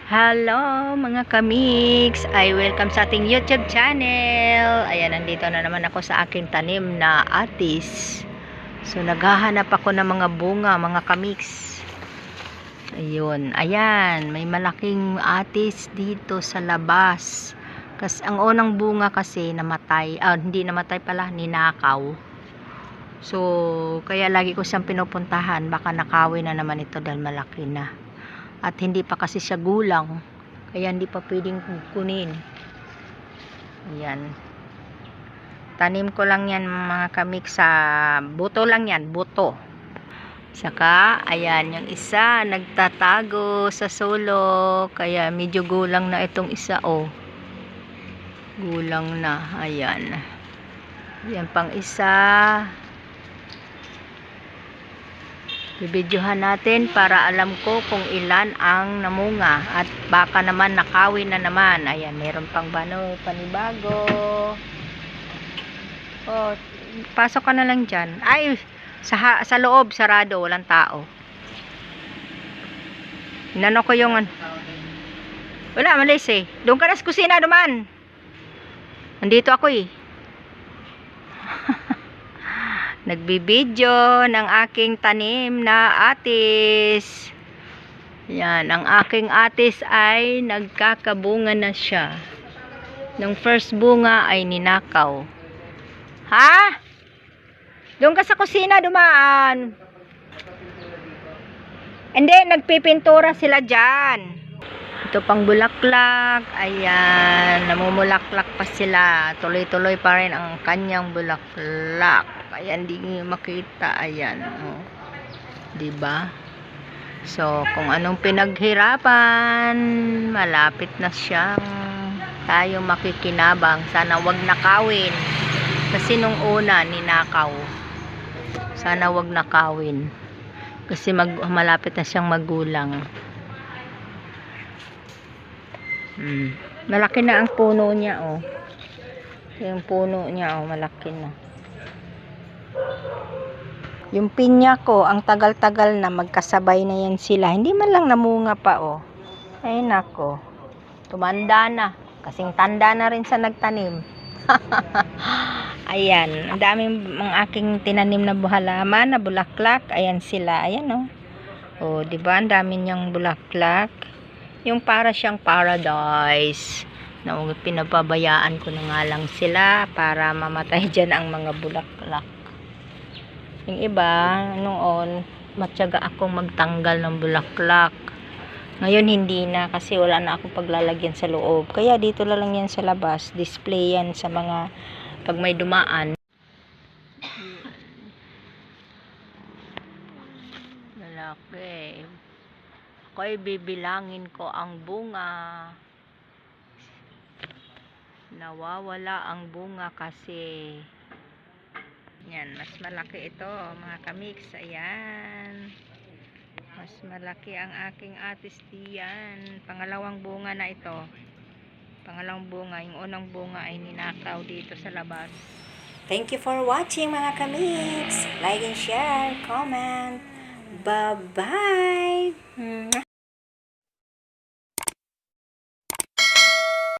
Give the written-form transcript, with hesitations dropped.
Hello mga kamiks, I welcome sa ating YouTube channel. Ayan, nandito na naman ako sa aking tanim na atis. So naghahanap ako ng mga bunga mga kamiks. Ayun, ayan, may malaking atis dito sa labas. Kasi ang unang bunga kasi namatay, hindi namatay pala, ninakaw. So kaya lagi ko siyang pinupuntahan, baka nakawin na naman ito dahil malaki na. At hindi pa kasi siya gulang, kaya hindi pa pwedeng kunin. Ayan, tanim ko lang yan mga kamik, sa buto lang yan, buto. Saka ayan, yung isa nagtatago sa sulok, kaya medyo gulang na itong isa. Gulang na. Ayan, yan pang isa. Bibidyohan natin para alam ko kung ilan ang namunga at baka naman nakawin na naman. Ayan, meron pang panibago. Pasok ka na lang dyan. Ay, sa loob, sarado, walang tao. Inano ko yung wala, malis eh. Doon ka na sa kusina, duman. Nandito ako eh. Nagbibidyo ng aking tanim na atis. Yan, ang aking atis ay nagkakabunga na siya. Nung first bunga ay ninakaw. Ha? Doon ka sa kusina dumaan. Hindi, nagpipintura sila dyan. Ito pang bulaklak. Ayan, namumulaklak pa sila. Tuloy-tuloy pa rin ang kanyang bulaklak. Ayan, di makita. Ayan, diba? So, kung anong pinaghirapan, malapit na siyang tayo makikinabang. Sana wag nakawin. Kasi nung una, ninakaw. Sana wag nakawin. Kasi malapit na siyang magulang. Malaki na ang puno niya, Yung puno niya, malaki na. Yung pinya ko, ang tagal-tagal na, magkasabay na yan sila. Hindi man lang namunga pa, Ay nako, tumanda na. Kasing tanda na rin sa nagtanim. Ayan, ang daming mga aking tinanim na halaman na bulaklak. Ayan sila, ayan diba, ang dami niyang bulaklak. Yung para siyang paradise na pinababayaan ko na nga lang sila para mamatay dyan ang mga bulaklak. Yung iba, noon matyaga akong magtanggal ng bulaklak. Ngayon hindi na, kasi wala na akong paglalagyan sa loob. Kaya dito lang yan sa labas. Display yan sa mga pag may dumaan. Lalaki. Ako'y bibilangin ko ang bunga. Nawawala ang bunga kasi yan, mas malaki ito mga kamiks. Ayan, mas malaki ang aking atis diyan. Pangalawang bunga na ito. Pangalawang bunga. Yung unang bunga ay ninakaw dito sa labas. Thank you for watching mga kamiks. Like and share, comment. Bye bye.